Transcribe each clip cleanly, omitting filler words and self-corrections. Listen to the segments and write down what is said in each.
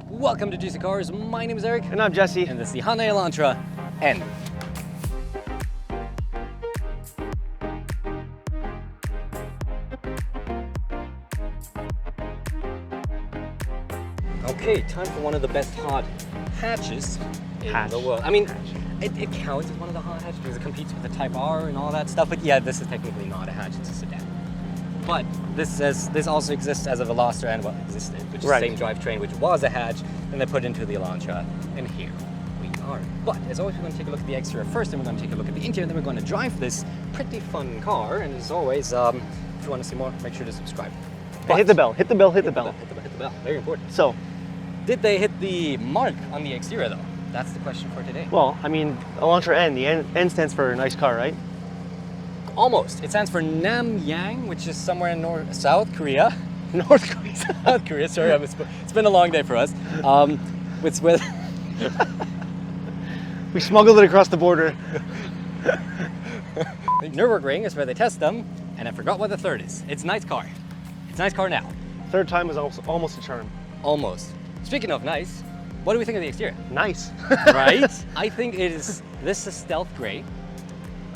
Welcome to GC Cars. My name is Eric. And I'm Jesse. And this is the Hyundai Elantra N. Okay, time for one of the best hot hatches in the world. I mean, it counts as one of the hot hatches because it competes with the Type-R and all that stuff. But yeah, this is technically not a hatch, it's a sedan. But this also exists as a Veloster N, well, existed, which is the same drivetrain, which was a hatch, and they put into the Elantra, and here we are. But as always, we're going to take a look at the exterior first, and we're going to take a look at the interior, and then we're going to drive this pretty fun car. And as always, if you want to see more, make sure to subscribe. But hit the bell, hit the bell, hit the bell. Hit the bell, very important. So, did they hit the mark on the exterior though? That's the question for today. well, I mean, Elantra N, the N stands for nice car, right? Almost. It stands for Namyang, which is somewhere in South Korea. North Korea. South Korea, sorry, it's been a long day for us. It's with We smuggled it across the border. Nürburgring is where they test them, and I forgot what the third is. It's a nice car. It's a nice car now. Third time is almost a charm. Almost. Speaking of nice, what do we think of the exterior? Nice. Right? I think this is stealth gray.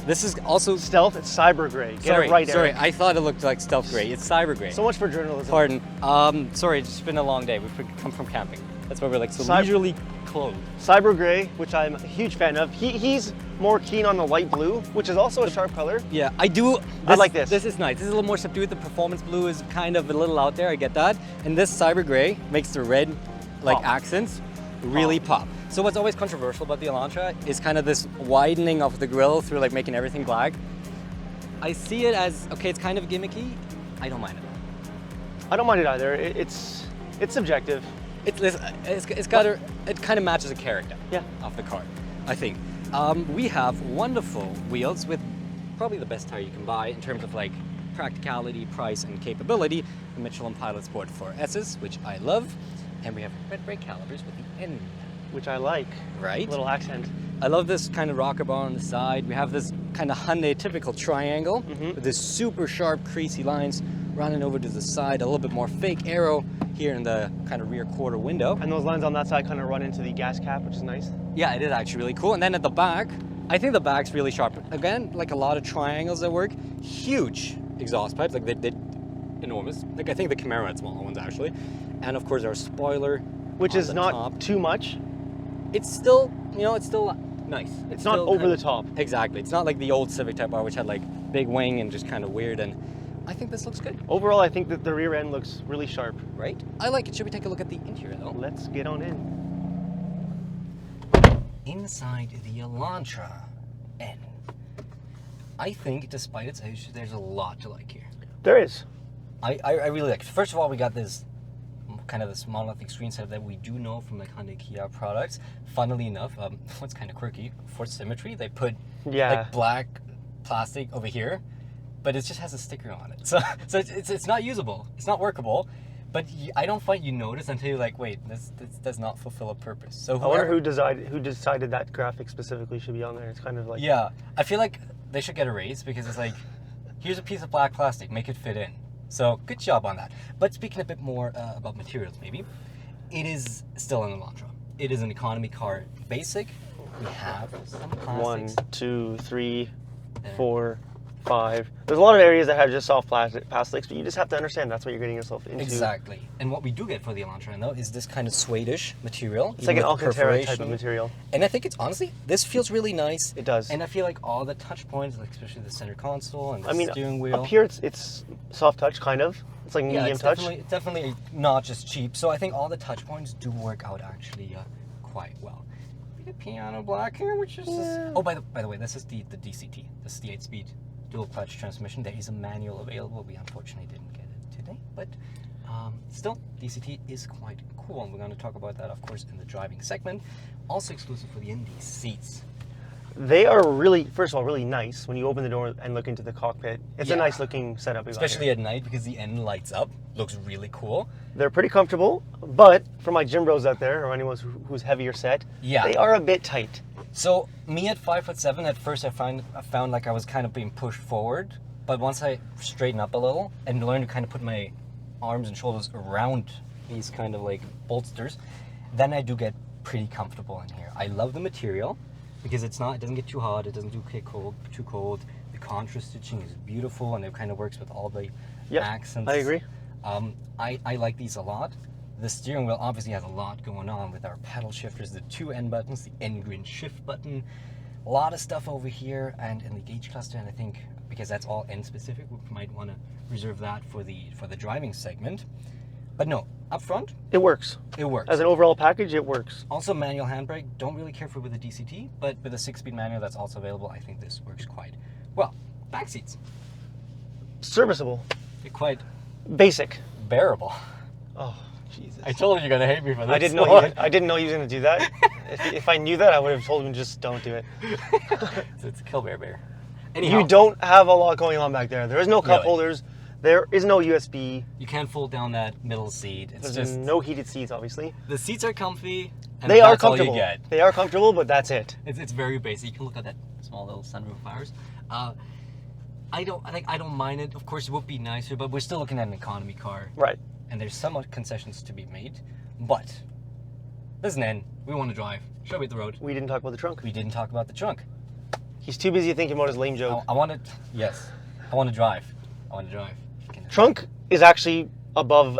This is also Stealth, it's cyber gray. Get sorry, it right, sorry. Eric. I thought it looked like stealth gray. It's cyber gray. So much for journalism. Pardon. Sorry, it's just been a long day. We've come from camping. That's why we're like so leisurely clothed. Cyber gray, which I'm a huge fan of. He's more keen on the light blue, which is also a sharp color. Yeah, I do. I like this. This is nice. This is a little more subdued. The performance blue is kind of a little out there. I get that. And this cyber gray makes the red accents really pop. So what's always controversial about the Elantra is kind of this widening of the grille through like making everything black. I see it as, okay, it's kind of gimmicky. I don't mind it. I don't mind it either. It's subjective. It kind of matches the character of the car, I think. We have wonderful wheels with probably the best tire you can buy in terms of like practicality, price, and capability. The Michelin Pilot Sport 4S's, which I love. And we have red brake calipers with the N. Which I like. Right? Little accent. I love this kind of rocker bar on the side. We have this kind of Hyundai typical triangle with this super sharp creasy lines running over to the side, a little bit more fake arrow here in the kind of rear quarter window. And those lines on that side kind of run into the gas cap, which is nice. Yeah, it is actually really cool. And then at the back, I think the back's really sharp. Again, like a lot of triangles that work. Huge exhaust pipes, like they're enormous. Like I think the Camaro had smaller ones actually. And of course our spoiler, which is not top. Too much. It's still, it's still nice. It's not over the top. Exactly. It's not like the old Civic Type-R, which had like big wing and just kind of weird. And I think this looks good. Overall, I think that the rear end looks really sharp. Right? I like it. Should we take a look at the interior though? Let's get on in. Inside the Elantra N. I think, despite its age, there's a lot to like here. There is. I really like it. First of all, we got this kind of this monolithic screen setup that we do know from like Hyundai Kia products. Funnily enough, what's kind of quirky, for symmetry, they put like black plastic over here, but it just has a sticker on it. So it's not usable. It's not workable. But I don't find you notice until you're like, wait, this does not fulfill a purpose. So I wonder who decided that graphic specifically should be on there. It's kind of like, yeah, I feel like they should get a raise because it's like, here's a piece of black plastic, make it fit in. So good job on that. But speaking a bit more about materials, maybe, it is still an Elantra. It is an economy car. Basic. We have some plastics. 1, 2, 3, 4, 5. There's a lot of areas that have just soft plastics, but you just have to understand that's what you're getting yourself into. Exactly. And what we do get for the Elantra, though, is this kind of suede-ish material. It's like an Alcantara type of material. And I think it's, honestly, this feels really nice. It does. And I feel like all the touch points, like especially the center console and the steering wheel. Up here it's soft touch, kind of. It's like medium touch. It's definitely not just cheap. So I think all the touch points do work out actually quite well. We get piano black here, which is... Oh, by the way, this is the DCT. This is the 8-speed dual clutch transmission. There is a manual available. We unfortunately didn't get it today, but still, DCT is quite cool, and we're going to talk about that, of course, in the driving segment. Also exclusive for the Indy seats. They are really, first of all, really nice when you open the door and look into the cockpit. It's a nice looking setup. Especially at night because the N lights up. Looks really cool. They're pretty comfortable, but for my gym bros out there or anyone who's heavier set, they are a bit tight. So me at 5'7", at first I found like I was kind of being pushed forward, but once I straighten up a little and learn to kind of put my arms and shoulders around these kind of like bolsters, then I do get pretty comfortable in here. I love the material because it doesn't get too hot, it doesn't get too cold. The contrast stitching is beautiful and it kind of works with all the accents. I agree. I like these a lot. The steering wheel obviously has a lot going on with our pedal shifters, the 2 N buttons, the N Grin Shift button, a lot of stuff over here, and in the gauge cluster. And I think because that's all N specific, we might want to reserve that for the driving segment. But no, up front, it works. It works. As an overall package, it works. Also manual handbrake. Don't really care for with a DCT, but with a 6-speed manual that's also available, I think this works quite well. Back seats. Serviceable. They're quite basic. Bearable. Oh, Jesus. I told you you're gonna hate me for this. I didn't know he was gonna do that. if I knew that, I would have told him just don't do it. So it's a kill bear. Anyhow, you don't have a lot going on back there. There is no cup holders. There is no USB. You can't fold down that middle seat. There's just no heated seats, obviously. The seats are comfy. And they are that's comfortable. All you get. They are comfortable, but that's it. It's very basic. You can look at that small little sunroof of ours. I don't mind it. Of course, it would be nicer, but we're still looking at an economy car. Right. And there's somewhat concessions to be made. But this is an N. We want to drive. Show me the road. We didn't talk about the trunk. We didn't talk about the trunk. He's too busy thinking about his lame joke. I want to. Yes. I want to drive. I want to drive. Trunk is actually above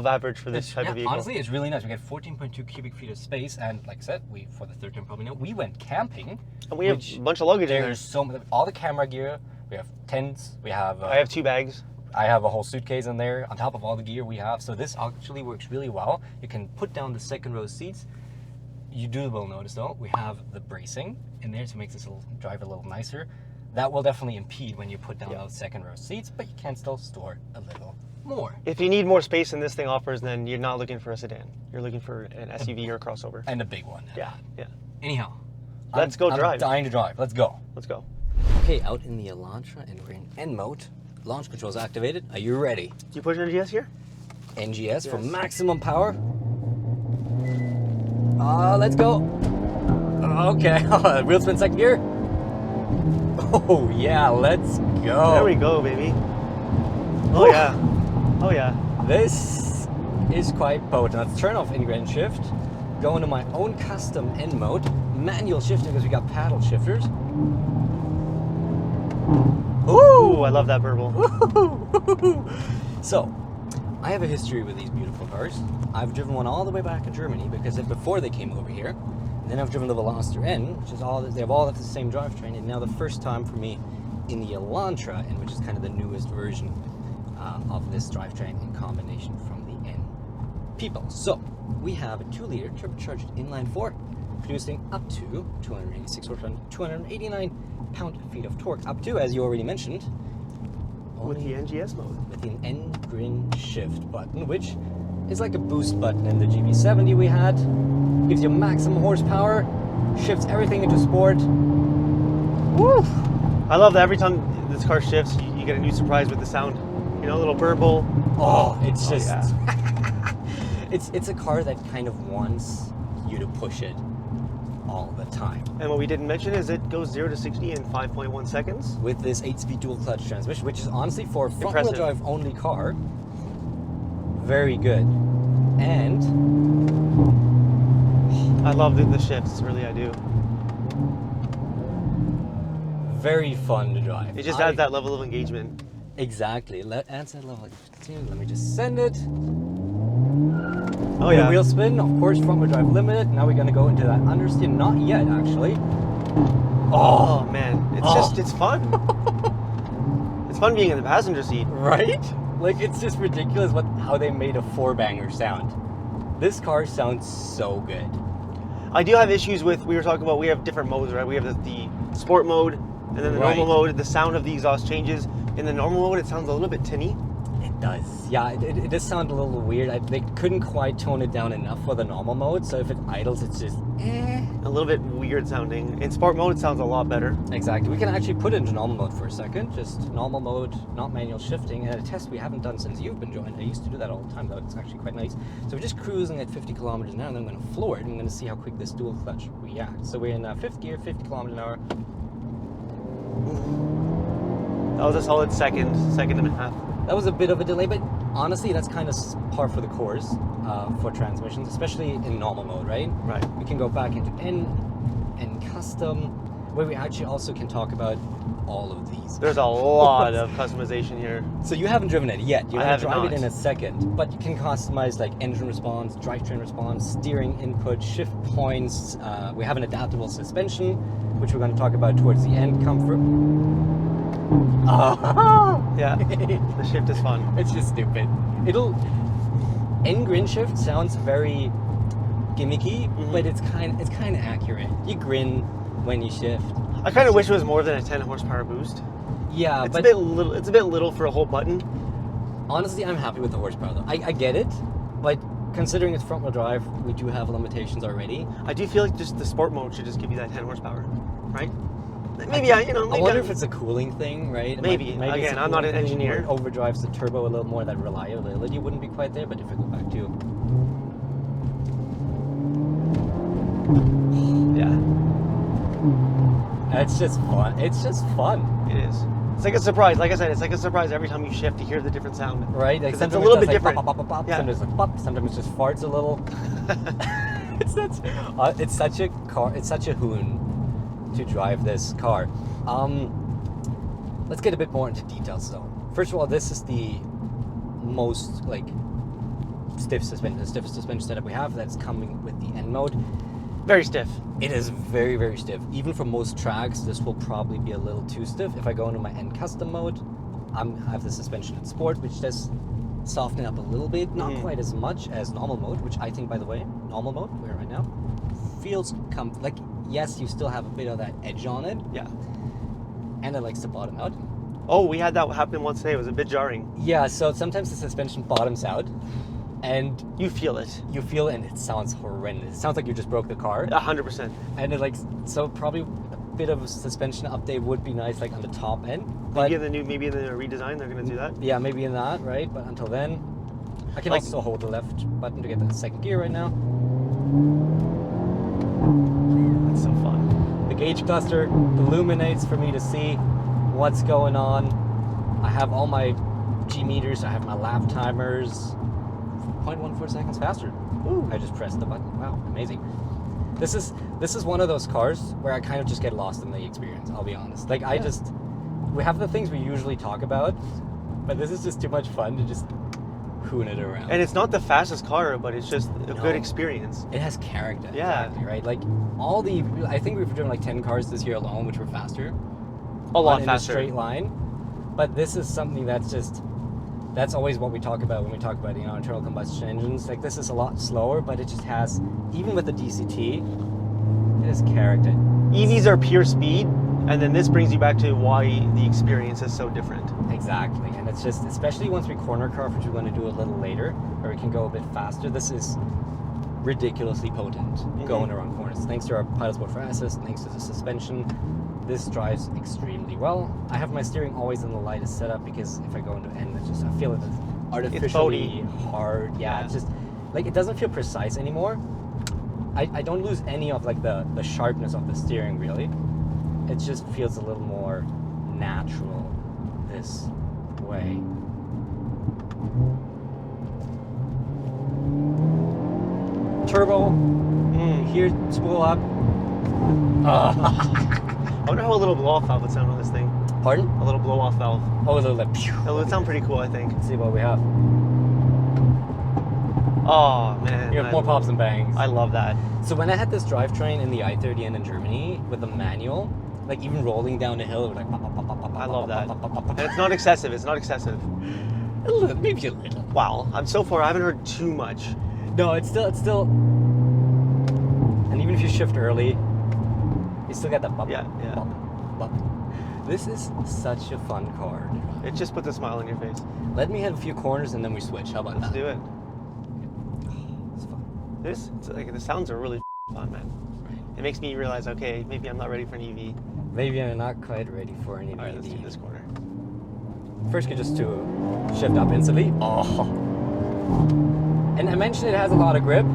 average for this type of vehicle. Honestly, it's really nice. We get 14.2 cubic feet of space, and like I said, for the third time probably know, we went camping. And we have a bunch of luggage in there. There's so much, all the camera gear. We have tents. We have. I have 2 bags. I have a whole suitcase in there on top of all the gear we have. So this actually works really well. You can put down the second row seats. You will notice though, we have the bracing in there to make this drive a little nicer. That will definitely impede when you put down those second row seats, but you can still store a little more. If you need more space than this thing offers, then you're not looking for a sedan. You're looking for an SUV or a crossover. And a big one. Yeah. Anyhow, let's go drive. I'm dying to drive. Let's go. Let's go. Okay, out in the Elantra, and we're in N mode. Launch controls activated. Are you ready? Do you push NGS here? NGS for maximum power. Let's go. Okay, wheel spin second gear. Oh yeah, let's go. There we go, baby. Oh yeah. Oh yeah. This is quite potent. Let's turn off Grin Shift. Go into my own custom N mode. Manual shifting because we got paddle shifters. Ooh, I love that burble. So, I have a history with these beautiful cars. I've driven one all the way back in Germany because before they came over here. And then I've driven the Veloster N, which is they have all the same drivetrain. And now the first time for me in the Elantra N, which is kind of the newest version of this drivetrain in combination from the N people. So, we have a 2-liter turbocharged inline-4 producing up to 286 horsepower, 289 pound-feet of torque, up to, as you already mentioned, with the NGS mode. With the N Grin Shift button, which is like a boost button in the GV70 we had. Gives you maximum horsepower, shifts everything into sport. Woo! I love that every time this car shifts, you get a new surprise with the sound. You know, a little burble. Oh, it's just... Yeah. it's a car that kind of wants you to push it all the time. And what we didn't mention is it goes 0 to 60 in 5.1 seconds. With this 8-speed dual clutch transmission, which is honestly for a front-wheel drive only car, very good. And I love the shifts, really I do. Very fun to drive. It just adds that level of engagement. Exactly. Adds that level of engagement. Let me just send it. Oh yeah. Wheel spin, of course, front wheel drive limited. Now we're gonna go into that understeer. Not yet, actually. Oh man, it's fun. It's fun being in the passenger seat. Right? Like, it's just ridiculous how they made a 4-banger sound. This car sounds so good. I do have issues with, we were talking about, we have different modes, right? We have the sport mode, and then the normal mode. The sound of the exhaust changes. In the normal mode, it sounds a little bit tinny. It does. Yeah, it does sound a little weird. They couldn't quite tone it down enough for the normal mode, so if it idles, it's just a little bit weird sounding. In sport mode, it sounds a lot better. Exactly. We can actually put it into normal mode for a second. Just normal mode, not manual shifting. And a test we haven't done since you've been joined. I used to do that all the time, though. It's actually quite nice. So we're just cruising at 50 kilometers an hour, and then I'm going to floor it, and I'm going to see how quick this dual clutch reacts. So we're in 5th gear, 50 kilometers an hour. That was a solid second and a half. That was a bit of a delay, but honestly, that's kind of par for the course for transmissions, especially in normal mode, right? Right. We can go back into N and custom, where we actually also can talk about all of these. There's a lot of customization here. So you haven't driven it yet. You're I going have to drive not. it in a second, but you can customize like engine response, drivetrain response, steering input, shift points. We have an adaptable suspension, which we're going to talk about towards the end. Comfort. Yeah, the shift is fun. It's just stupid. Grin Shift sounds very gimmicky, but it's kind of accurate. You grin when you shift. I kind of wish it was more than a 10 horsepower boost. Yeah, It's but a bit little. It's a bit little for a whole button. honestly, I'm happy with the horsepower though. I get it, but considering it's front wheel drive, we do have limitations already. I do feel like just the sport mode should just give you that 10 horsepower, right? Maybe I maybe wonder if it's a cooling thing, right? Maybe. It's Again, a I'm not cooling an thing where engineer. it overdrives the turbo a little more. That reliability wouldn't be quite there. But if I go back to Yeah, it's just fun. It's just fun, it is. It's like a surprise. Like I said, it's like a surprise every time you shift to hear the different sound. right? Like 'Cause it's sometimes a little it does, bit like, different. Pop, pop, pop, pop. Yeah. Sometimes it's like pop. Sometimes it just farts a little. It's such a car. It's such a hoon to drive this car. Let's get a bit more into details though. First of all, this is the most like stiffest suspension setup we have. That's coming with the N mode. Very stiff. It is very, very stiff. Even for most tracks, this will probably be a little too stiff. If I go into my N custom mode, I have the suspension in sport, which does soften it up a little bit. Not quite as much as normal mode, which I think, by the way, normal mode, we're right now, feels like, yes, you still have a bit of that edge on it, Yeah. and it likes to bottom out. Oh, we had that happen once today. It was a bit jarring. Yeah, so sometimes the suspension bottoms out, and You feel it. you feel it, and it sounds horrendous. It sounds like you just broke the car. 100%. And it so probably a bit of a suspension update would be nice, like on the top end. But Maybe in the redesign they're gonna do that. yeah, maybe in that, right? But until then, I can Like- also hold the left button to get the second gear right now. That's so fun. The gauge cluster illuminates for me to see what's going on. I have all my G meters. I have my lap timers. 0.14 seconds faster. Ooh, I just pressed the button. Wow, amazing. This is one of those cars where I kind of just get lost in the experience. I'll be honest. Like we have the things we usually talk about, but this is just too much fun to just hoon it around. And it's not the fastest car, but it's just a No. good experience. It has character. Yeah. Exactly, right? Like I think we've driven like 10 cars this year alone, which were faster. A lot in faster. a straight line. But this is something that's always what we talk about when we talk about internal combustion engines. Like this is a lot slower, but it just has, even with the DCT, it has character. EVs are pure speed, and then this brings you back to why the experience is so different. Exactly, and it's just, especially once we corner carve, which we're going to do a little later, where we can go a bit faster. This is ridiculously potent going around corners. Thanks to our Pilot Sport 4 assist, thanks to the suspension, this drives extremely well. I have my steering always in the lightest setup because if I go into N, I feel it's artificially hard. Yeah, it's just like it doesn't feel precise anymore. I don't lose any of like the sharpness of the steering really. It just feels a little more natural this way. Turbo, here, spool up. I wonder how a little blow-off valve would sound on this thing. Pardon? A little blow-off valve. Oh, a little like, pew. That would sound pretty cool, I think. Let's see what we have. Oh, man. You have more pops and bangs. I love that. So when I had this drivetrain in the i30N in Germany with the manual, like even rolling down a hill, it was like pop, pop, pop, pop, pop, I love pop, that. pop, pop, pop, pop. And it's not excessive. It's not excessive. A little, maybe a little. Wow. So far, I haven't heard too much. No, it's still. And even if you shift early, you still get that bump. Yeah. Bump, bump. This is such a fun car to drive. It just puts a smile on your face. Let me hit a few corners and then we switch. How about Let's that? do it. It's fun. The sounds are really fun, man. It makes me realize, okay, maybe I'm not ready for an EV. Maybe I'm not quite ready for an EV. All right, let's do this corner. First, get just to shift up instantly. Oh. And I mentioned it has a lot of grip.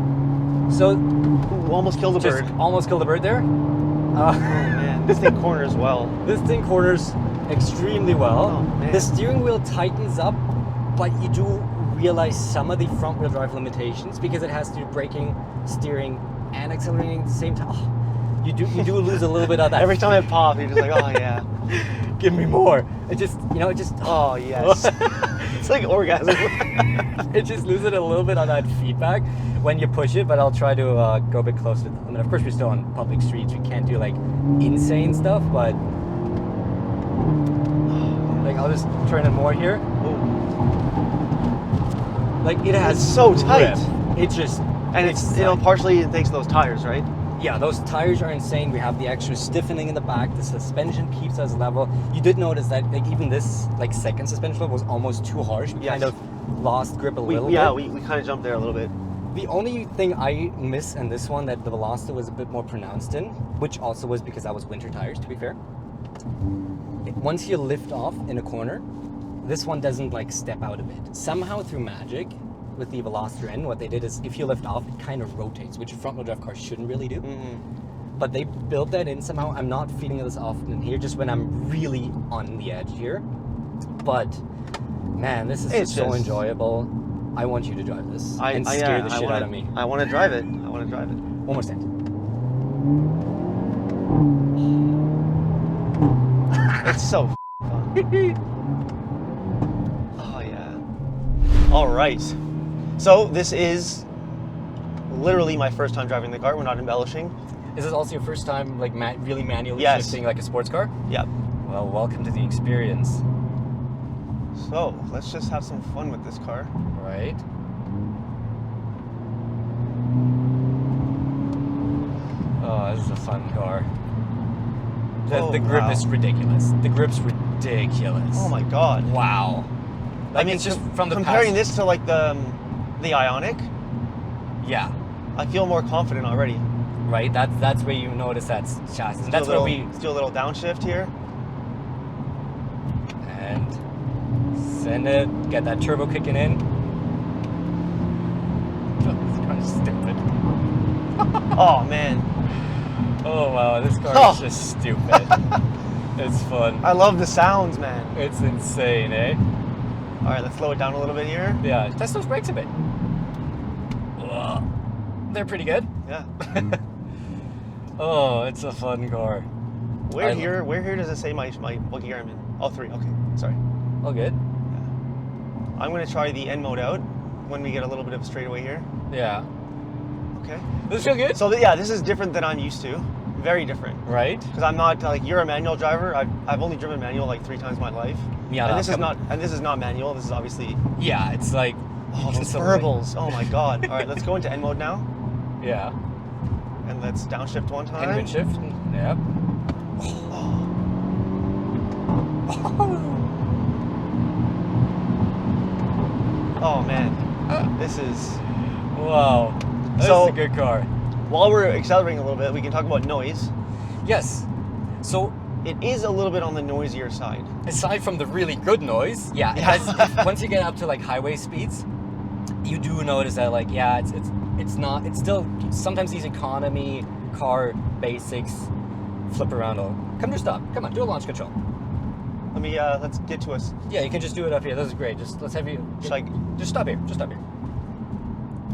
So Ooh, almost killed a just bird. almost killed a bird there. Oh, man. This thing corners well. This thing corners extremely well. Oh, man. The steering wheel tightens up, but you do realize some of the front wheel drive limitations because it has to do braking, steering, and accelerating at the same time. Oh, you do lose a little bit of that. Every time it pops, you're just like, oh yeah. Give me more. It just, oh yes. It's like orgasm. It just loses a little bit on that feedback when you push it, but I'll try to go a bit closer to the limit. Of course, we're still on public streets. We can't do like insane stuff, but like I'll just turn it more here. Ooh. Like it has It's so tight. grip. It just, And it's partially thanks to those tires, right? yeah, those tires are insane. We have the extra stiffening in the back. The suspension keeps us level. You did notice that like even this like second suspension level was almost too harsh. We kind of lost grip a little bit. Yeah, we kind of jumped there a little bit. The only thing I miss in this one that the Veloster was a bit more pronounced in, which also was because that was winter tires, to be fair. Once you lift off in a corner, this one doesn't like step out a bit. Somehow through magic, with the Veloster N, what they did is if you lift off, it kind of rotates, which a front-wheel drive car shouldn't really do. Mm-hmm. But they built that in somehow. I'm not feeling this often in here, just when I'm really on the edge here. But man, this is just so enjoyable. I want you to drive this and scare the shit out of me. I want to drive it. I want to drive it. One more stand. It's so fun. Oh yeah. All right. So this is literally my first time driving the car. We're not embellishing. Is this also your first time like really manually Yes. shifting like a sports car? Yep. Well, welcome to the experience. So let's just have some fun with this car. Right. Oh, this is a fun car. The grip is ridiculous. The grip's ridiculous. Oh my god. Wow. Like, I mean, it's just from the comparing past. this to like the Ioniq, Yeah. I feel more confident already. Right. That's where you notice that chassis. And that's where we Let's do a little downshift here. and send it. Get that turbo kicking in. This car's stupid. Oh man. Oh wow, this car is just stupid. It's fun. I love the sounds, man. It's insane, eh? All right, let's slow it down a little bit here. Yeah, test those brakes a bit. Ugh. They're pretty good. Yeah. Oh, it's a fun car. Where here does it say my what gear I'm in? Oh, 3. Okay, sorry. All good. Yeah. I'm gonna try the N mode out when we get a little bit of a straightaway here. Yeah. Okay. Does it feel good? So yeah, this is different than I'm used to. Very different. Right? Because I'm not like you're a manual driver. I've only driven manual like 3 times in my life. Yeah. And this is not manual. This is obviously. Yeah, it's like. Oh, those verbals. Oh my god. All right, let's go into N mode now. Yeah. And let's downshift one time. And Grin Shift. Yep. Oh man, this is. Wow. This is a good car. While we're accelerating a little bit, we can talk about noise. Yes. So, It is a little bit on the noisier side. aside from the really good noise, yeah, it has, once you get up to like highway speeds, you do notice that like, yeah, it's still, sometimes these economy car basics flip around. Come to a stop. Come on, do a launch control. Let me, let's get to us. Yeah, you can just do it up here. This is great. Let's have you. Just stop here. Just stop here.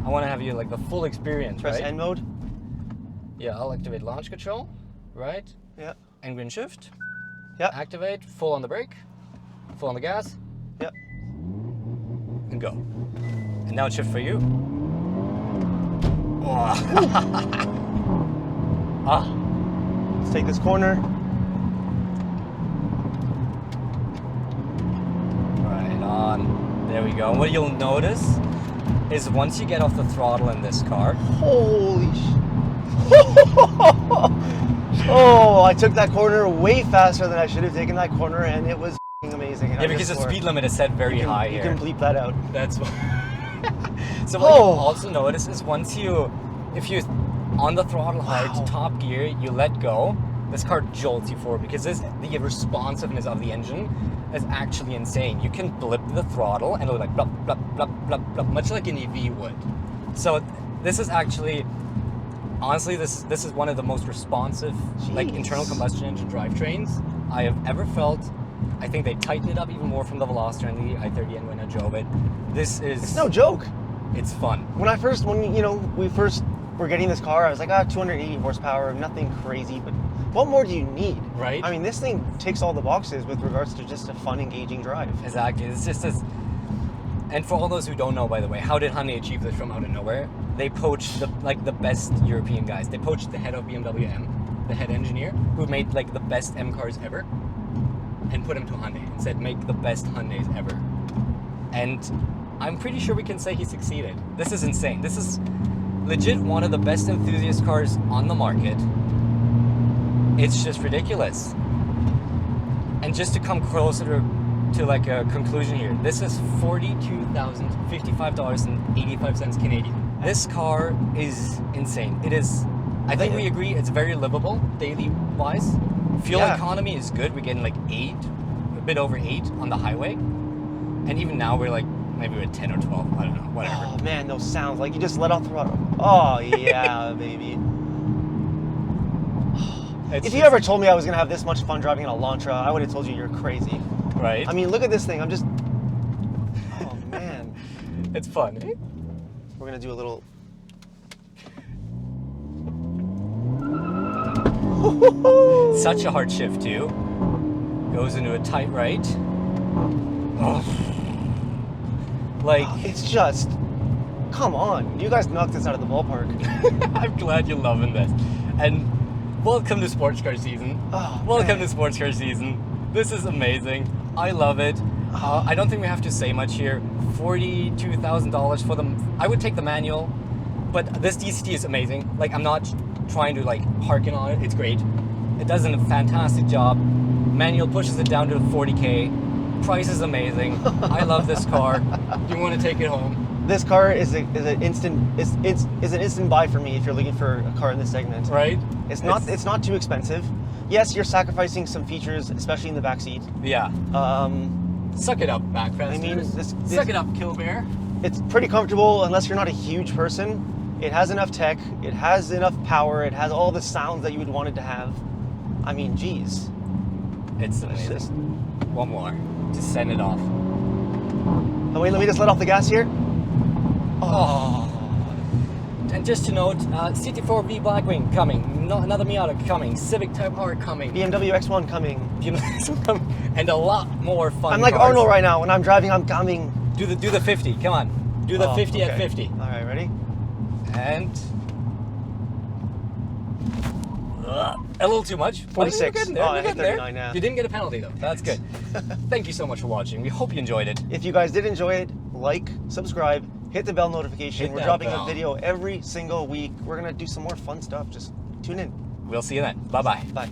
I want to have you like the full experience, Press right? N mode. Yeah, I'll activate launch control, right? Yeah. And Grin Shift. Yeah. Activate, full on the brake, full on the gas, Yep. and go. And now shift for you. Let's take this corner. Right on. There we go. And what you'll notice is once you get off the throttle in this car, Holy sh! Oh, I took that corner way faster than I should have taken that corner, and it was amazing. yeah, because the speed limit is set very high You here. can bleep that out. That's what. So what you'll also notice is if you on the throttle hard to top gear, you let go, this car jolts you forward because the responsiveness of the engine is actually insane. You can blip the throttle and it'll like blop, blop, blop, blop, blop, much like an EV would. So this is actually, honestly, this is one of the most responsive like internal combustion engine drivetrains I have ever felt I think they tightened it up even more from the Veloster and the i30N when I drove it. It's no joke. It's fun. When we first were getting this car, I was like, 280 horsepower, nothing crazy, but what more do you need? Right. I mean, this thing ticks all the boxes with regards to just a fun, engaging drive. Exactly. It's just this. And for all those who don't know, by the way, how did Hyundai achieve this from out of nowhere? They poached the best European guys. They poached the head of BMW M, the head engineer, who made like the best M cars ever, and put him to Hyundai and said, make the best Hyundais ever. And I'm pretty sure we can say he succeeded. This is insane. This is legit one of the best enthusiast cars on the market. It's just ridiculous. And just to come closer to like a conclusion here, this is $42,055.85 Canadian. This car is insane. It is, I think we agree, it's very livable daily wise. Fuel economy is good. We're getting like 8, a bit over 8 on the highway. And even now we're like, maybe we're at 10 or 12, I don't know, whatever. Oh man, those sounds, like you just let off the throttle. Oh yeah, baby. If you ever told me I was gonna have this much fun driving an Elantra, I would have told you you're crazy. Right. I mean, look at this thing. I'm just, oh man. It's fun, eh? We're gonna do a little. Such a hard shift too. Goes into a tight right. Oh. Like, it's just, come on. You guys knocked this out of the ballpark. I'm glad you're loving this. And welcome to sports car season. Oh, welcome man. to sports car season. This is amazing. I love it. I don't think we have to say much here. $42,000 for them. I would take the manual, but this DCT is amazing. Like, I'm not trying to like harken on it. It's great. It does a fantastic job. Manual pushes it down to 40K. Price is amazing. I love this car. You want to take it home? This car is an instant buy for me if you're looking for a car in this segment. Right? It's not too expensive. Yes, you're sacrificing some features, especially in the back seat. Yeah. Suck it up, backfest. I mean, suck it up, Killbear. It's pretty comfortable unless you're not a huge person. It has enough tech. It has enough power. It has all the sounds that you would want it to have. I mean, geez. It's amazing. One more. Just send it off. Oh wait, let me just let off the gas here. Oh. And just to note, CT4 V Blackwing coming, another Miata coming, Civic Type-R coming, BMW X1 coming, and a lot more fun. I'm like cars. Arnold right now. When I'm driving, I'm coming. Do the 50. Come on, do the 50 at 50. All right, ready? And a little too much. 46. You're getting there. Oh, You're I hit getting there. 39 now. You didn't get a penalty though. That's good. Thank you so much for watching. We hope you enjoyed it. If you guys did enjoy it, like, subscribe, hit the bell notification. We're dropping a video every single week. We're gonna do some more fun stuff. Just tune in. We'll see you then. Bye-bye. Bye.